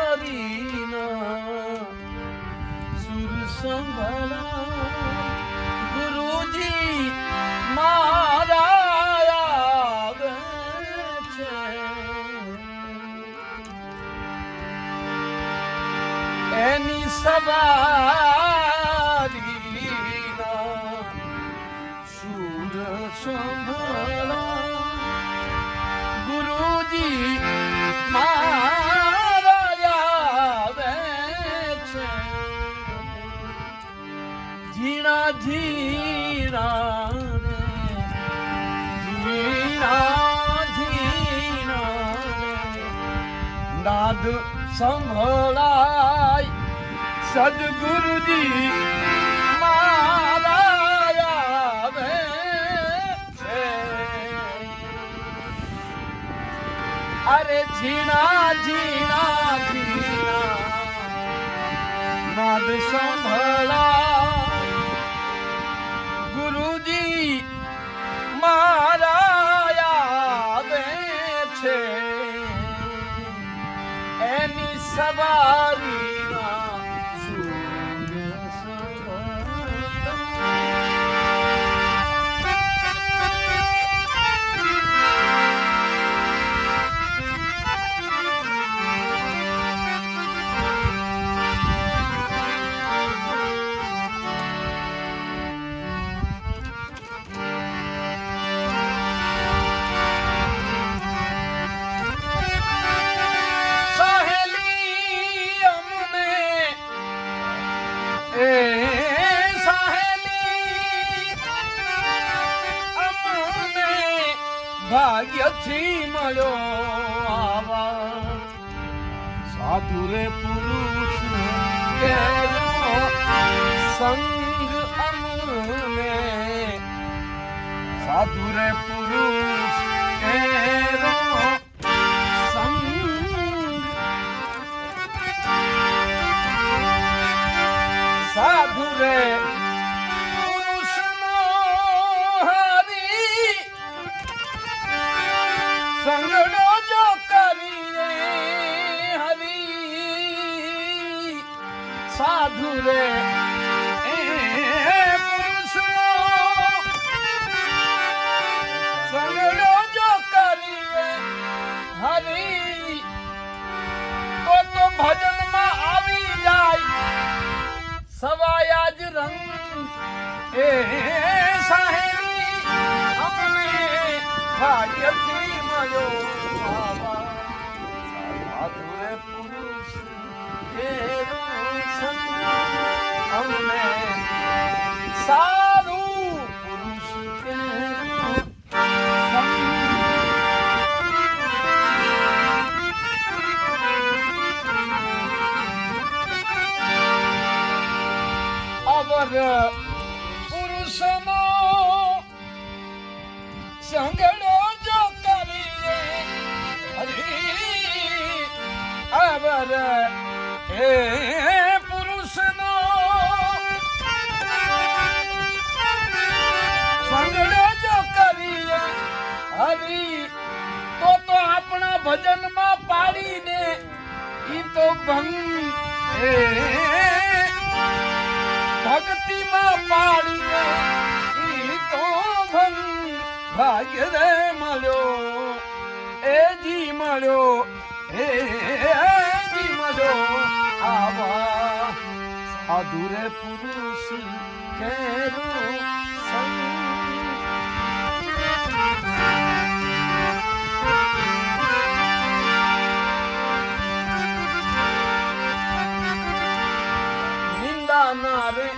સવારીના સુર સંભળા ગુરુજી મારા આવે છે એની સવારીના સુર સંભળા ગુરુજી મારા આવે છે ઝીણા ઝીણા ઝીણા ઝીણા નાદ સંભળાય સદગુરુજી મારા આવે છે અરે ઝીણા ઝીણા ઝીણા નાદ સંભળાય ગુરુજી મારા આવે છે એની સવારીના સુર ભાગ્યથી મળ્યો આવા સાધુ રે પુરુષ કેરો સંગ અમને સાધુ રે પુરુષ કેરો સંગ સાધુ રે સંગડો જો કરીએ હરી સાધુ રે પુરુષનો સંગડો જો કરીએ હરી તો ભજનમાં આવી જાય સવાયા જ રંગ એ સાહેલી અમને ભાગ્યથી સાધુ રે પુરુષ કેરો સંગ અમને સાધુ પુરુષ કેરો અવર પુરુષનો સંગડો જો કરીએ અવર હે પુરુષનો સંગડો જો કરીએ હરી તો આપણા ભજનમાં પાડીને ઈ તો ભંગ ભક્તિમાં પાડીને ઈ તો ભંગ ભાગ્ય રે મળ્યો એ જી મળ્યો એ જી મળ્યો આવા સાધુ રે પુરુષ કેરો સંગ નિંદા રે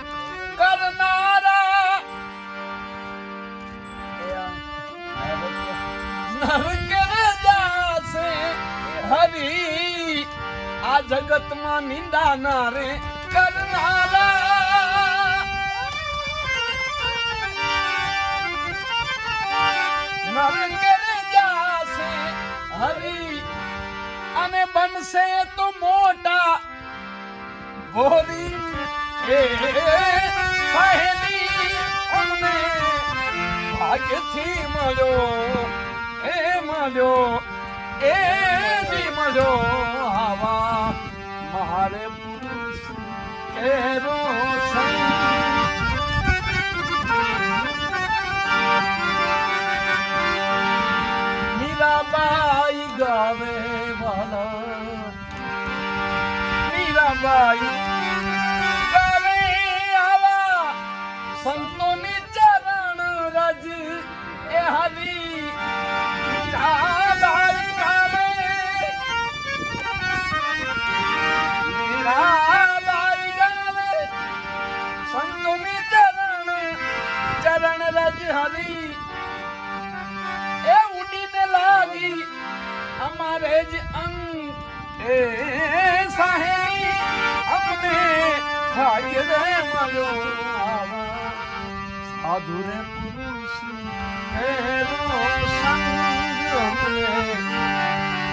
કરનારા નરકે જાશે હરી આ જગતમાં નિંદા ના રે કરનારા નરકે જાશે હરી અને બનશે તો મોટા ભોરી એ સહેલી અમને ભાગ્યથી મળ્યો એ મળ્યો એ જી મળ્યો આવા મારે પુરુષ કેરો સંગ મીરાબાઈ ગાવે વાલા મીરાબાઈ ગાવે આવા સંતોની ચરણ રજ એ હરી મીરાબાઈ ગાવે મીરાબાઈ ગાવે સંતોની ચરણ રજ હરી એ ઉડીને લાગી અમારે જ અંગ એ સાહેલી અમને ભાગ્ય રે મળ્યો આવા સાધુ રે પુરુષ એનો સંગ અમને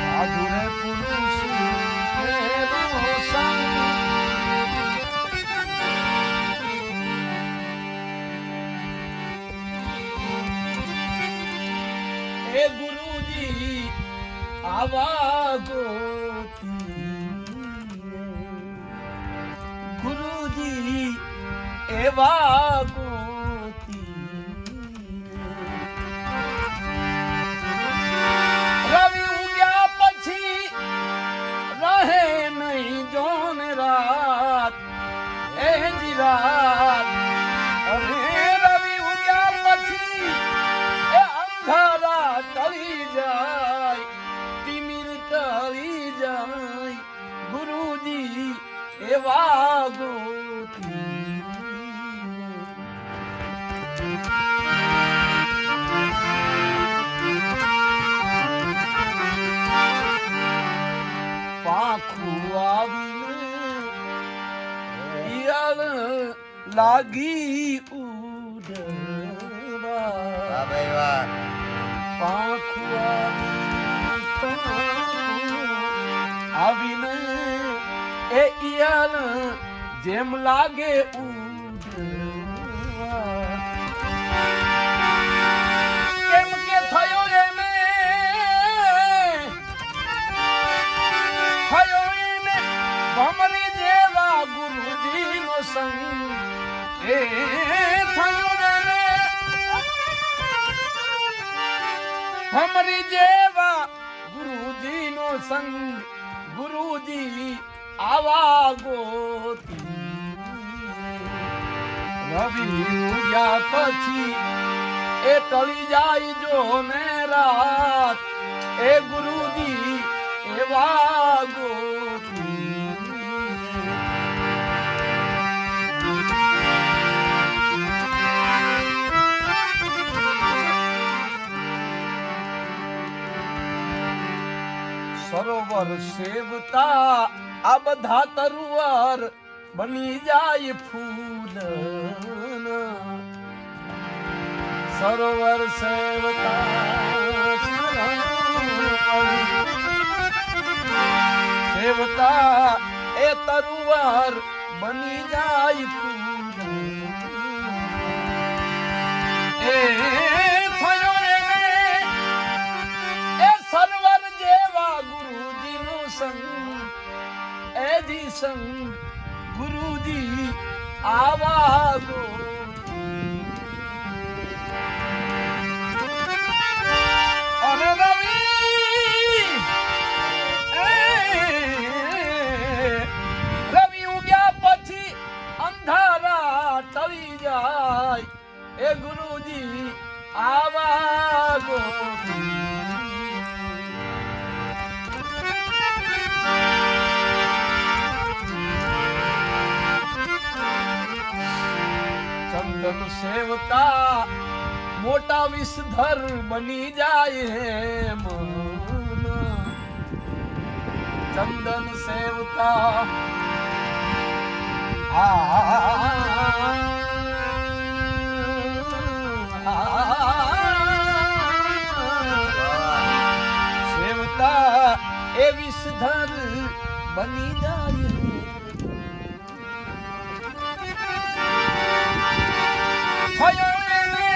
સાધુ રે પુરુષ એનો સંગ એ ગુરુજી આવા ગોતી ગુરુજી એવા ગોતી રવિ ઉગ્યા પછી રહે નહીં જોન રાત એ જી રાત અરે રવિ ઉગ્યા પછી એ અંધારા ટળી જાય તિમિર ટળી જાય ગુરુજી એવા ગોતી પાંખું આવીને ઈયળ લાગી ઉડવા પાંખું આવીને એ ઈયળ જેમ લાગે ઉડવા કેમ કે થયો એને ભમરી જેવા ગુરુજીનો સંગ એ થયો એને ભમરી જેવા ગુરુજીનો સંગ ગુરુજી આવા ગોતી રવિ ઉગ્યા પછી એ ટળી જાય જો ને રાત એ ગુરુજી એવા ગોતી સરોવર સેવતા આ બધા તરુવર બની જાય ફૂલ સરોવર સેવતા એ તરુવર બની જાય ફૂલ એ થયો એને એ સરોવર જેવા ગુરુજીનો સંગ એ જી સંગ ગુરુજી આવા ગોતી અરે રવિ રવિ ઉગ્યા પછી અંધારા ટળી જાય એ ગુરુજી આવા ગોતી ચંદન સેવતા મોટા વિષધર બની જાય હે મન ચંદન સેવતા સેવતા એ વિષધર બની જાય થયો એને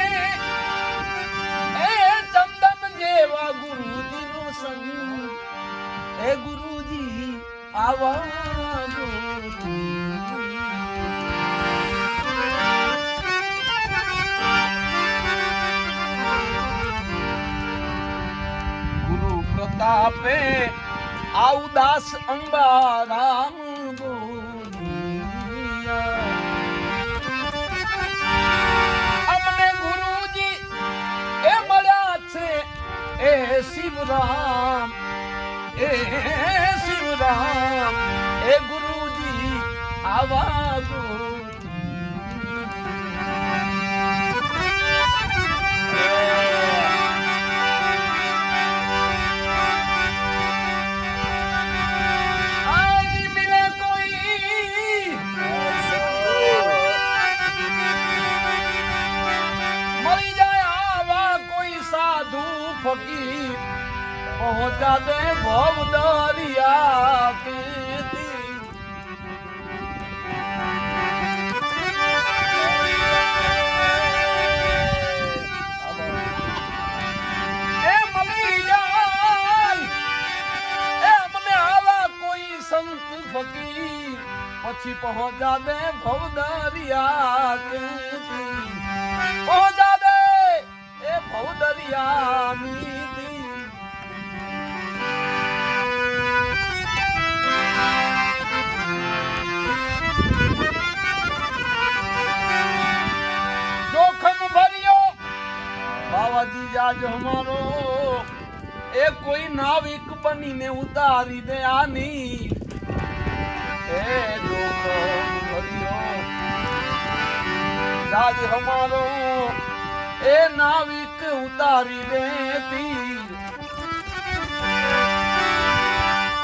એ ચંદન જેવા ગુરુજીનો સંગ તાપે આ ઉદાસ અંબા રામ બોલિયા અમને ગુરુજી એ મળ્યા છે એ શિવરામ એ શિવરામ એ ગુરુજી આવા ગો फकीर पहुंचा दे भव दरिया के मली जाय ए मने आवा कोई संत फकीर પછી પહોંચા દે ભવ દરિયા કે પહોંચા દે એ ભવ દરિયા મીદી જોખમ ભર્યો બાવાજી જાજ હમારો એ કોઈ નાવિક બનીને ઉતારી દે આની એ જોખમ ભર્યો જાજ હમારો એ નાવિક ઉતારી દેતી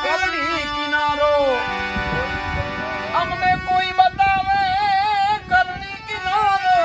કરણી કિનારો અમને કોઈ બતાવે કરણી કિનારો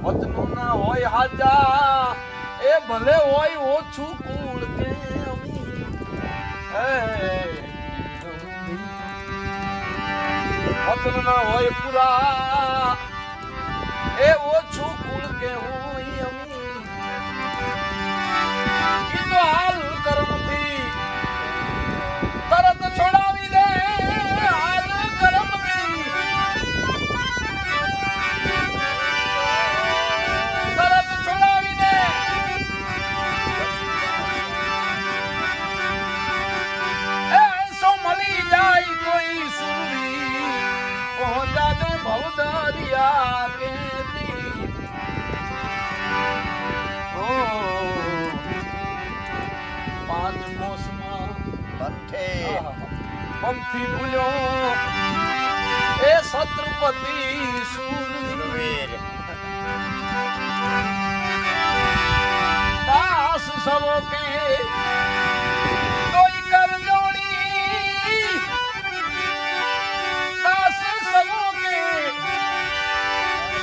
વતનું ના હોય હાજા એ ભલે હોય ઓછું કુળ કે વતન ના હોય પૂરા એ ઓછું કુળ કે હોય તો હાલ કર્મથી તરત છોડાવી દે હાલ કર્મથી તરત છોડાવી દે એસો મળી જાય કોઈ સુરવી પહોંચા દે ભવ દરિયા કે પંથી ભૂલ્યો એ છત્રપતિ સુરવીર દાસ સવો કે કોઈ કર જોડી દાસ સવો કે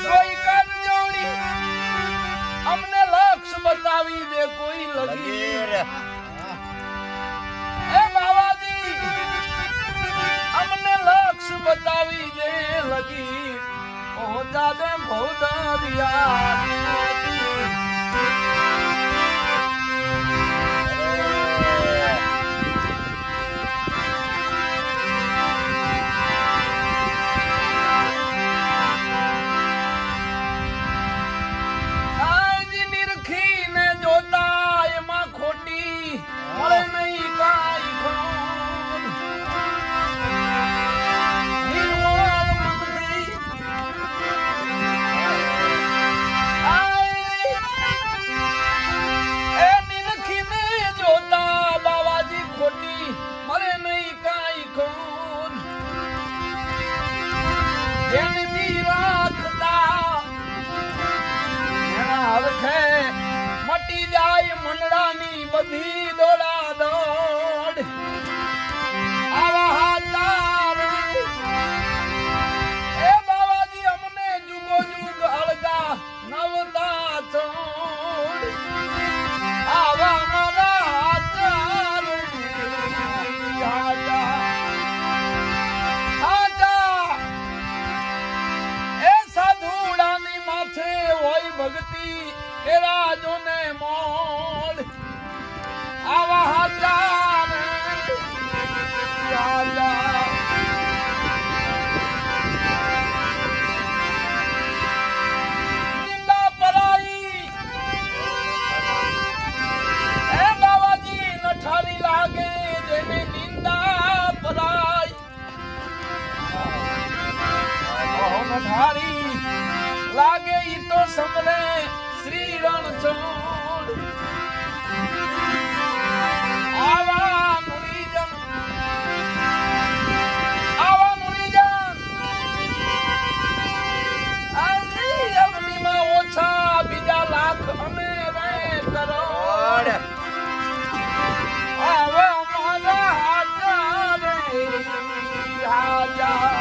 કોઈ કર જોડી અમને લક્ષ બતાવી દે કોઈ લગીર એ બાવાજી અમને લક્ષ બતાવી દે લગી પહોંચા દે ભવ દરિયા નિરખીને જોતા એમાં ખોટી મળે નહીં કાઈ મટી જાય મંડળાની બધી દોડા દોડ આવા હાચાર એ બાવાજી અમને જુગો જુગ અળગા નવતા છોડ આવા મારા હાચાર એ સાધુડાની માથે હોય ભક્તિ એ રાજોને મોલ આવા હાચાર નિંદા પરાઈ એ બાવાજી નઠારી લાગે જેને નિંદા પરાઈ નઠારી લાગે ઈ તો સમરે શ્રી રણછોડ આવા મુરીજન આજી અવનીમાં ઓછા બીજા લાખ અમે રે કરોડ આવા મારા હાજા રે હાજા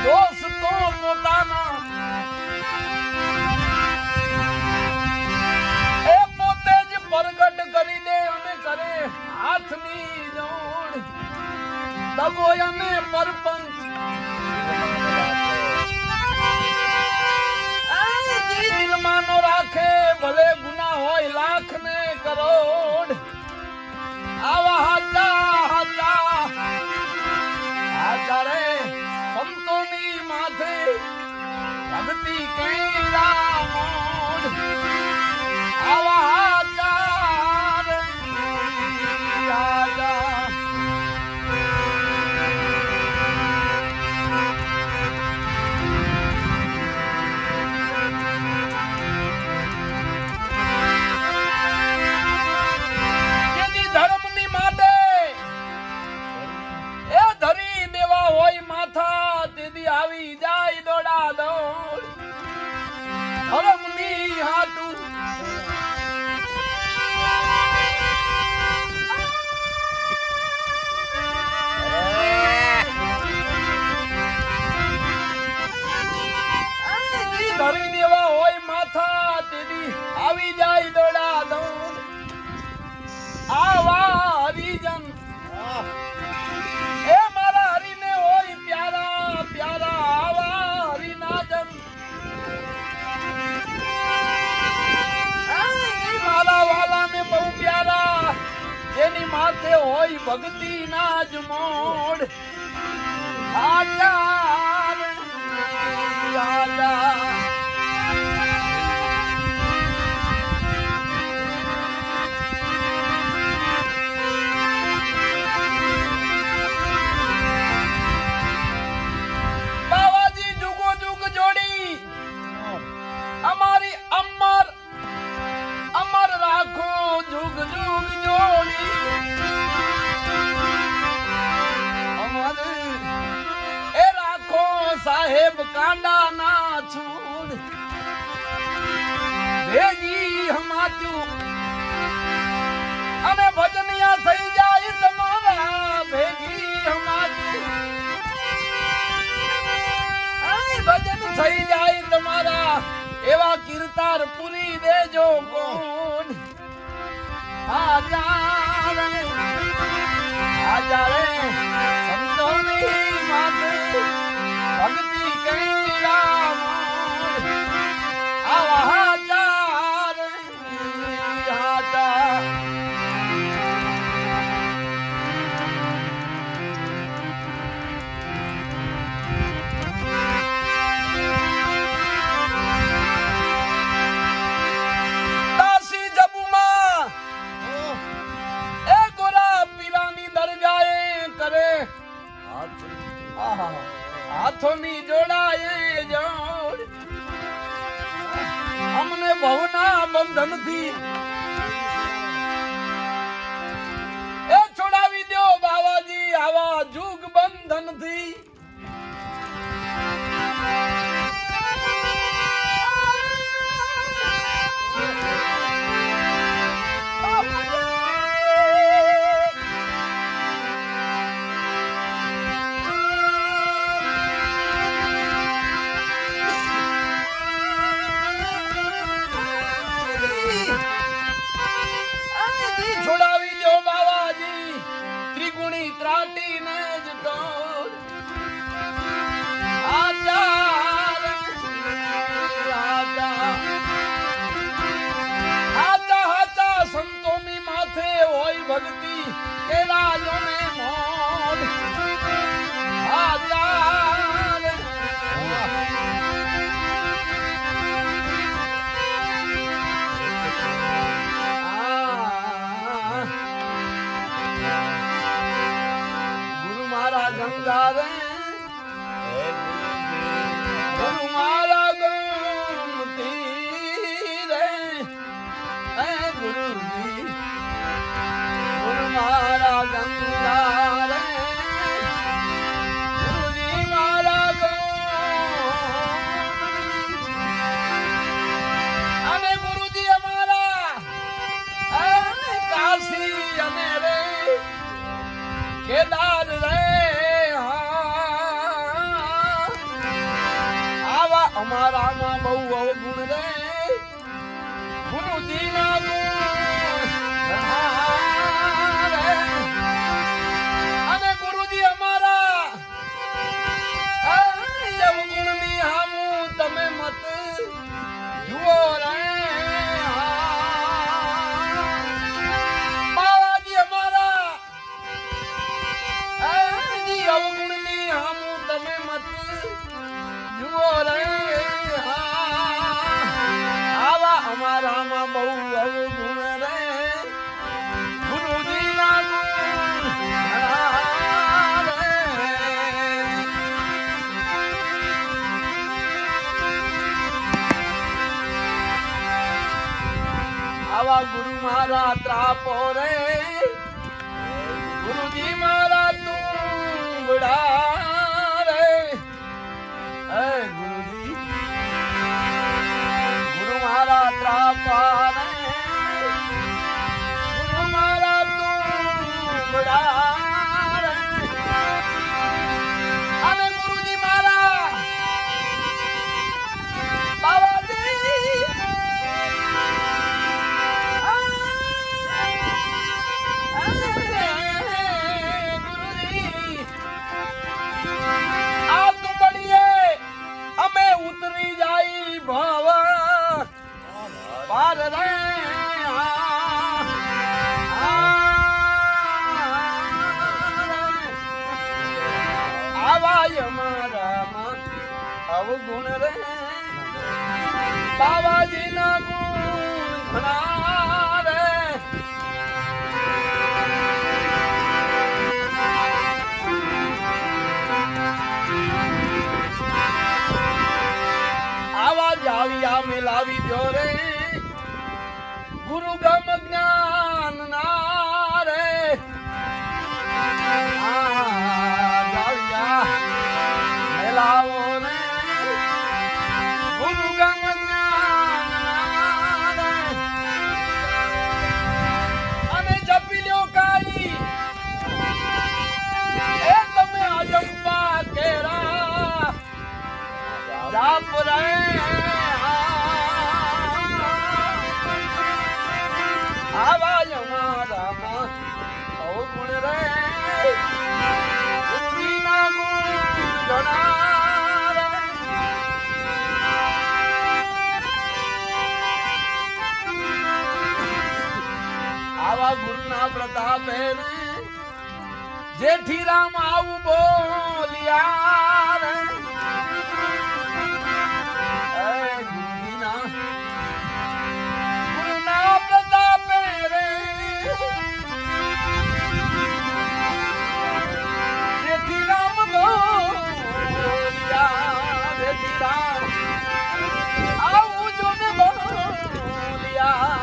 દોસ્તો પોતાના એ પોતે જ પ્રગટ કરી દે અને કરે હાથની જોડ દગો અને પરપંચ દિલમાં નો રાખે ભલે ગુના હોય લાખ ને કરોડ આવા હાચા રે સંતોની માથે ભક્તિ કેળા મોડ આવા હાચા રે હાચા ધર્મની માટે એ ધરી દેવા હોય માથા તેથી આવી જાય દોડા દોડ ધર્મની હાટું ધરી દેવા હોય માથા તેથી આવી જાય દોડા દોડ આવા હરિજન એ મારા હરિને હોય પ્યારા પ્યારા આવા હરિના જન મારા વાલાને બહુ પ્યારા જેની માથે હોય ભક્તિ ના જ મોડ આચાર અમારી અમર અમર રાખો જુગ જુગ જોડી અમર એ રાખો સાહેબ કાંડા ના છોડ ભેગી હમાતું અને ભજનિયા થઈ જાય તમારા ભેગી હમાતું ભજન થઈ જાય તમારા એવા કીર્તાર પૂરી દેજો કોણ આજા રે સંતોની માથે ભક્તિ કૈલા આવા હાજા રે હાજા બંધન થી એ છોડાવી દો બાવાજી આવા જુગ બંધન થી ભક્તિ કે રાજો ને મોડ આચાર ગુરુ મારા ગંગા રે ગુરુ મારા ગોમતી રે હે ગુરુજી મારા ગંગા રે ગુરુજી મારા અને ગુરુજી અમારા કાશી અને રે કેદાર રે આવા અમારામાં બહુ અવગુણ રે ગુરુજી ના ગુણ અમારામાં બહુ અવગુણ રે ગુરુજી ના ગુણ આવા ગુરુ મારા ત્રાપો રે ગુરુજી મારા તુંબડા રે હે ગુરુજી ગુરુ મારા ત્રાપા રે ગુરુ મારા તુંબડા રે અને ગુરુજી મારા બાવાજી અવગુણ રે બાવાજી ના ગુણ ઘણા રે આવા જાળિયા મિલાવી દો રે ગુરુ ગમ જ્ઞાન ના રે જાળિયા મિલાવો રે ગુરુ ગમ જ્ઞાન અને જપી લ્યો કાઈ એ તમે આજંપા કેરા જાપ રે આવાજ મારામાં અવગુણ રે ગુરુજી ના ગુણ ઘણા રે આવા ગુરુના પ્રતાપે રે જેઠી રામ આવું બોલ્યા રે આવું જો ને બોલ્યા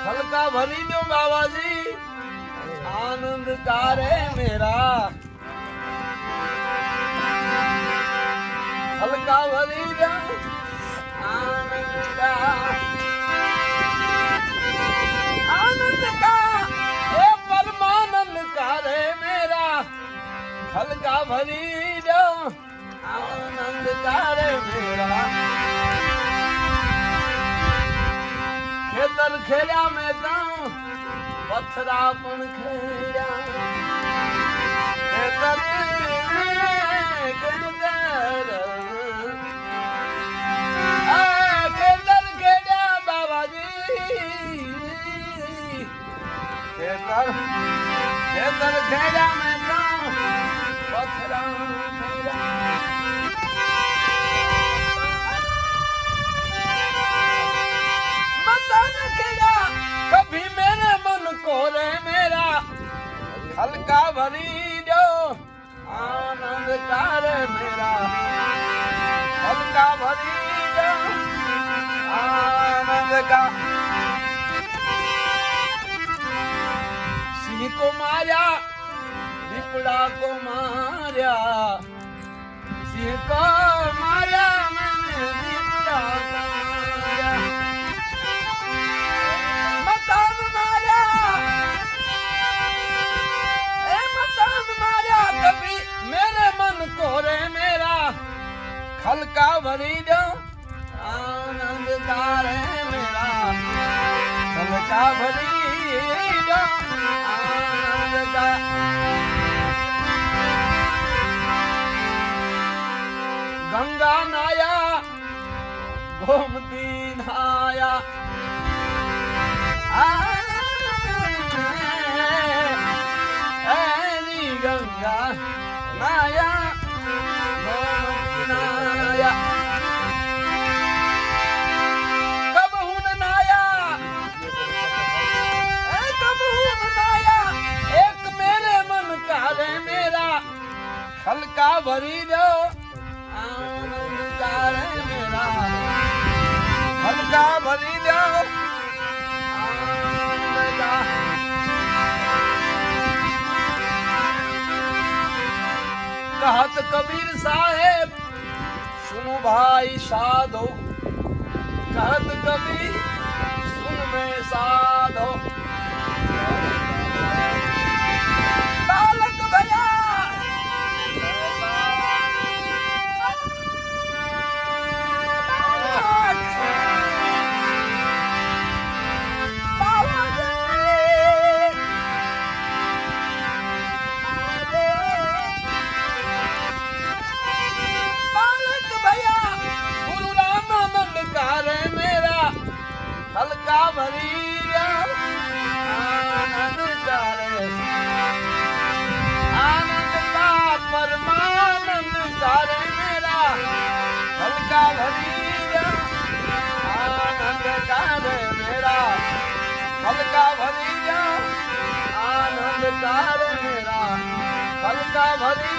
हल्का भरी दो बाबा जी आनंद कारे मेरा हल्का भरी दो आनंद का हे परमानंद कारे मेरा हल्का भरी दो आनंद कारे मेरा खेतर खेड़ा में जाऊं पत्थरा पण खेड़ा खेतर खेतर खेड़ा बाबा जी खेतर खेतर खेड़ा में जाऊं पत्थरा खेड़ा कभी मेरे मन को रे मेरा हल्का भरी दो आनंद कार मेरा हल्का भरी दो आनंद का सिंह को मारा दीपड़ा को मारा सिंह को मारा मैंने दीपड़ा को मारा कभी मेरे मन को रे मेरा हल्का भरी दो आनंद कार मेरा हल्का भरी दो आनंद का गंगा नाया गोमती नाया गंगा नाया नाया कब हूं नाया कब हूं नाया एक मेरे मन का रे मेरा हल्का भरी दो आनंद का रे मेरा हल्का भरी दो आनंद का कहत कबीर साहेब सुनो भाई साधो कहत कबीर सुन में साधो बालक भैया हल्का भरी आनंद करे आनंद का परमानंद करे मेरा हल्का भरी आनंद करे मेरा हल्का भरी आनंद करे मेरा हल्का भरी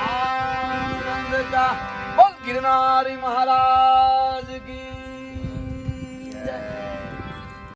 आनंद का बोल गिरनारी महाराज